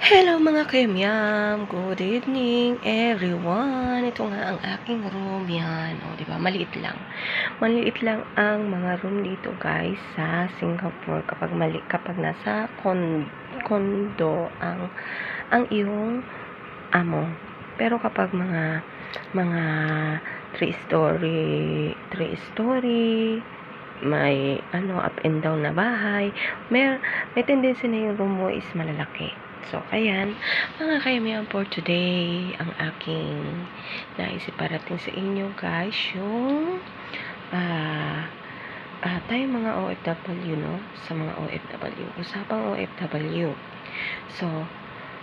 Hello mga kayamyam, good evening everyone. Ito nga ang aking room yan. O, diba? Maliit lang. Maliit lang ang mga room dito guys sa Singapore kapag nasa condo ang iyong amo. Pero kapag mga 3 story may up and down na bahay, may tendency na yung room mo is malalaki. So, ayan, mga kayamihan for today, ang aking naisip parating sa inyo guys, yung tayong mga OFW, no? Sa mga OFW, usapang OFW.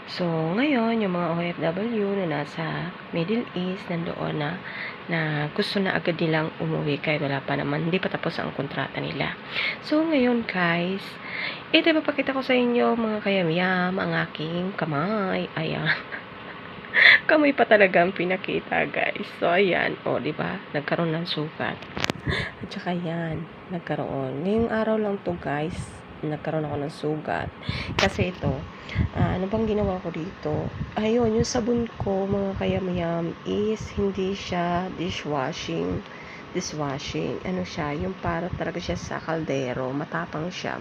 So, ngayon, yung mga OFW na nasa Middle East, nandoon na gusto na agad nilang umuwi kahit wala pa naman, hindi pa tapos ang kontrata nila. So, ngayon guys, ito ipapakita ko sa inyo mga kayamyam, ang aking kamay. Ayan. Kamay pa talaga ang pinakita guys. So, ayan. O, diba? Nagkaroon ng sugat. At saka yan, nagkaroon. Ngayong araw lang to guys, nagkaroon ako ng sugat. Kasi ito, ano bang ginawa ko dito? Ayun, yung sabon ko, mga kayamyam, is hindi siya dishwashing. Ano siya, yung para talaga siya sa kaldero. Matapang siya.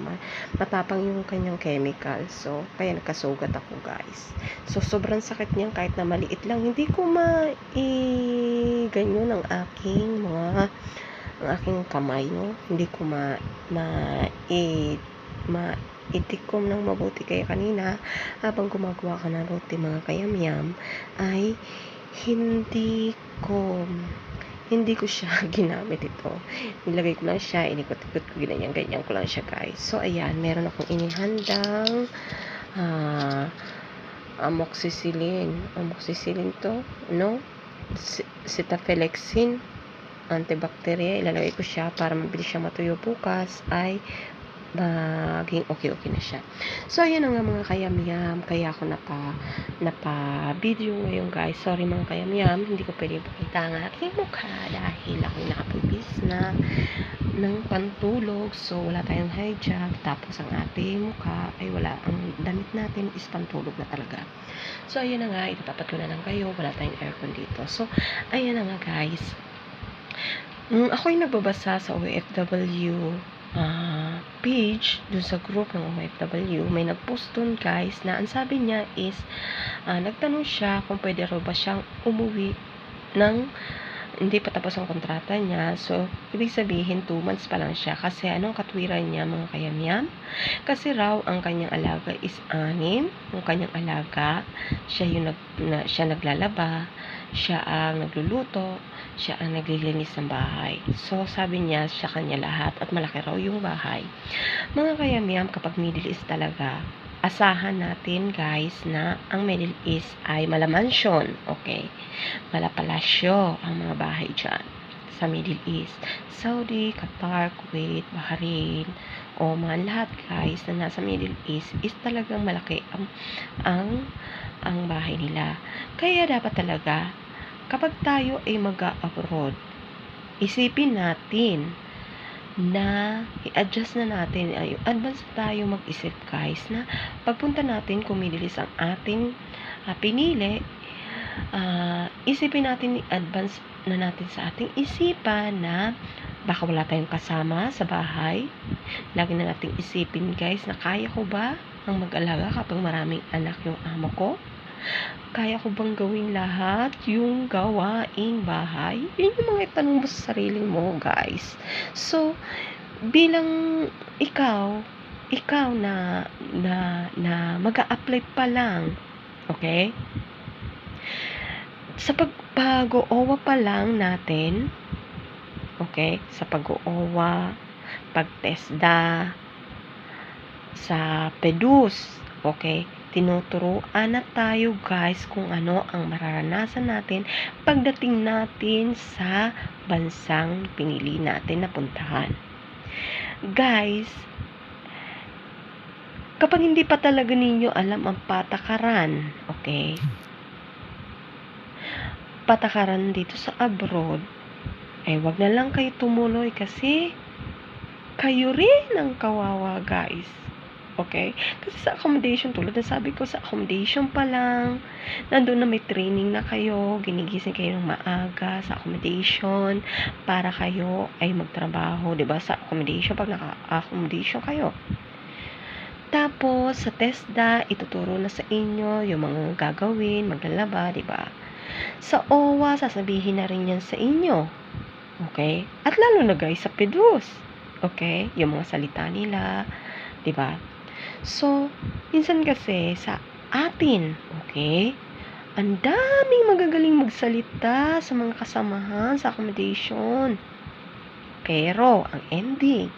Matapang yung kanyang chemical. So, kaya nagkasugat ako guys. So, sobrang sakit niyan kahit na maliit lang. Hindi ko ganyan ang aking kamay, no? Hindi ko itikom ng mabuti. Kaya kanina, habang gumagawa ka ng roti mga kayamyam, ay hindi ko siya ginamit ito. Nilagay ko lang siya, inikot-ikot ko, ganyan ko lang siya guys. So, ayan, meron akong inihandang amoxicillin to, no? Cetaflexin antibacterial. Ilalagay ko siya para mabilis siya matuyo bukas ay maging okay na siya. So, ayan nga mga kayamyam. Kaya ako napa-video ngayon guys. Sorry mga kayamyam, hindi ko pwede pakita ang aking mukha dahil ako'y nakapipis na ng pantulog. So, wala tayong hijab. Tapos, ang ating mukha ay wala. Ang damit natin is pantulog na talaga. So, ayan na nga. Ipapatunan lang kayo. Wala tayong aircon dito. So, ayan na nga guys. Ako'y nagbabasa sa OFW page dun sa group ng OFW. May nagpost dun guys na ang sabi niya is nagtanong siya kung pwede raw ba siyang umuwi ng hindi pa tapos ang kontrata niya. So, ibig sabihin 2 months pa lang siya. Kasi anong katwiran niya mga kayamyam? Kasi raw ang kanyang alaga is 6. Ang kanyang alaga, siya naglalaba, siya ang nagluluto, siya ang naglilinis ng bahay. So, sabi niya, siya kanya lahat at malaki raw yung bahay. Mga kayamyam, kapag Middle East talaga, asahan natin guys na ang Middle East ay malamansyon, okay? Malapalasyo ang mga bahay dyan sa Middle East. Saudi, Qatar, Kuwait, Bahrain, Oman, lahat guys na nasa Middle East is talagang malaki ang bahay nila. Kaya dapat talaga kapag tayo ay mag-abroad, isipin natin na i-adjust na natin, advance tayo mag-isip guys na pagpunta natin kung Middle East ang ating pinili, isipin natin, advance na natin sa ating isipan na baka wala tayong kasama sa bahay. Lagi na nating isipin guys na kaya ko ba ang mag-alaga kapag maraming anak yung amo ko? Kaya ko bang gawin lahat yung gawaing bahay? Yun yung mga itanong mo sa sarili mo, guys. So, bilang ikaw na mag-a-apply pa lang, okay? Sa pag-OWA pa lang natin, okay? Sa pag-OWA, pag-TESDA, sa PEDUS, okay? Tinuturuan na tayo guys kung ano ang mararanasan natin pagdating natin sa bansang pinili natin na puntahan. Guys, kapag hindi pa talaga ninyo alam ang patakaran, okay? Patakaran dito sa abroad, ay wag na lang kayo tumuloy kasi kayo rin ang kawawa guys. Okay? Kasi sa accommodation, tulad ng sabi ko, sa accommodation pa lang, nandun na may training na kayo, ginigising kayo ng maaga sa accommodation para kayo ay magtrabaho, 'di ba? Sa accommodation, pag naka-accommodation kayo. Tapos sa TESDA, ituturo na sa inyo yung mga gagawin, maglalaba, 'di ba? Sa OWA, sasabihin na rin 'yan sa inyo. Okay? At lalo na guys sa PEDUS. Okay? Yung mga salita nila, 'di ba? So, minsan kasi sa atin, okay, ang daming magagaling magsalita sa mga kasamahan sa accommodation. Pero, ang ending,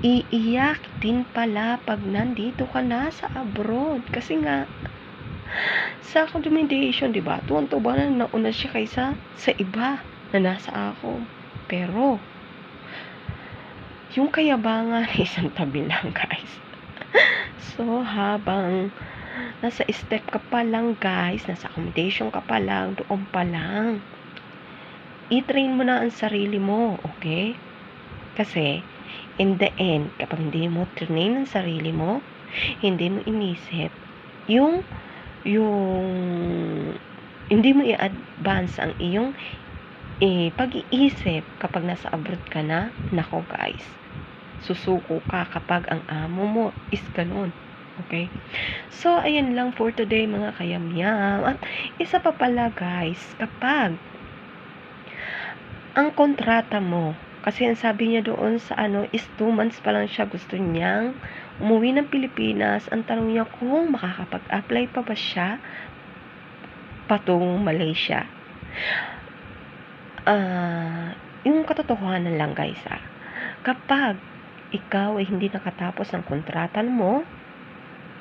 iiyak din pala pag nandito ka na sa abroad. Kasi nga, sa accommodation, di ba, tuwan-tuwa na nauna siya kaysa sa iba na nasa ako. Pero, yung kayabangan, isang tabi lang, guys. So, habang nasa step ka pa lang, guys, nasa accommodation ka pa lang, doon pa lang, i-train mo na ang sarili mo, okay? Kasi, in the end, kapag hindi mo train ang sarili mo, hindi mo inisip, yung, hindi mo i-advance ang iyong pag-iisip kapag nasa abroad ka na, nako guys, susuko ka kapag ang amo mo is ganun. Okay? So, ayan lang for today mga kayamyam. At isa pa pala guys, kapag ang kontrata mo, kasi ang sabi niya doon sa is 2 months pa lang siya gusto niyang umuwi ng Pilipinas. Ang tanong niya kung makakapag-apply pa ba siya patungong Malaysia. Yung katotohanan lang guys kapag ikaw ay hindi nakatapos ng kontrata mo,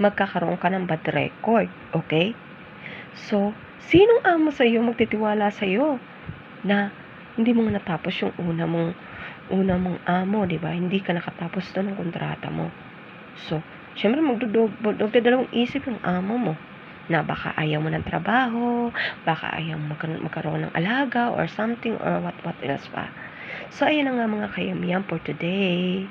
magkakaroon ka ng bad record, okay? So, sinong amo sa iyo magtitiwala sa iyo na hindi mo natapos yung una mong amo, 'di ba? Hindi ka nakatapos doon ng kontrata mo. So, syempre magdadalawang isip yung amo mo na baka ayaw mo ng trabaho, baka ayaw mo magkaroon ng alaga or something or what else pa. So, ayan na nga mga kayamyam for today.